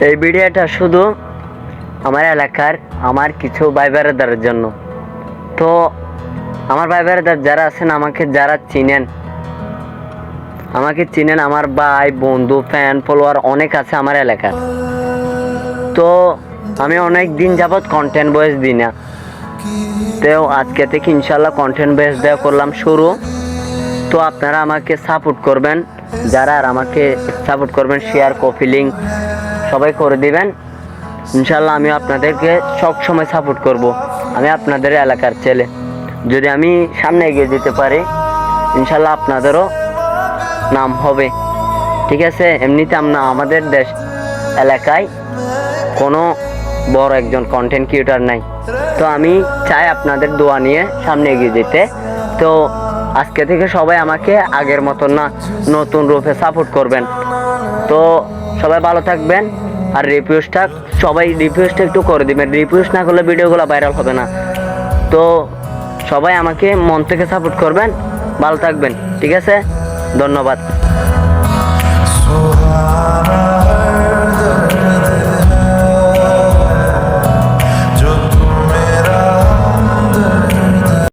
এই ভিডিওটা শুধু আমার এলাকার আমার কিছু ভাই ব্রাদারের জন্য। তো আমার ভাই ব্রাদার যারা আছেন, যারা আমাকে চিনেন, আমার ভাই বন্ধু ফ্যান ফলোয়ার অনেক আছে আমার এলাকার। তো আমি অনেক দিন যাবৎ কন্টেন্ট ভয়েস দিই না, তো আজকে থেকে ইনশাল্লাহ কন্টেন্ট ভয়েস দেওয়া করলাম শুরু। তো আপনারা আমাকে সাপোর্ট করবেন, যারা আর আমাকে সাপোর্ট করবেন, শেয়ার কপি লিঙ্ক সবাই করে দিবেন। ইনশাল্লাহ আমি আপনাদেরকে সব সময় সাপোর্ট করব। আমি আপনাদের এলাকার ছেলে, যদি আমি সামনে এগিয়ে যেতে পারি ইনশাল্লাহ আপনাদেরও নাম হবে, ঠিক আছে? এমনিতে আমাদের দেশ এলাকায় কোনো বড় একজন কন্টেন্ট ক্রিয়েটর নাই। তো আমি চাই আপনাদের দোয়া নিয়ে সামনে এগিয়ে যেতে। তো আজকে থেকে সবাই আমাকে আগের মতন না, নতুন রূপে সাপোর্ট করবেন। তো সবাই ভালো থাকবেন। আর রিপোস্টটা একটু করে দিবেন, রিপোস্ট না করলে ভিডিওগুলো ভাইরাল হবে না। তো সবাই আমাকে মন থেকে সাপোর্ট করবেন, ভালো থাকবেন, ঠিক আছে? ধন্যবাদ।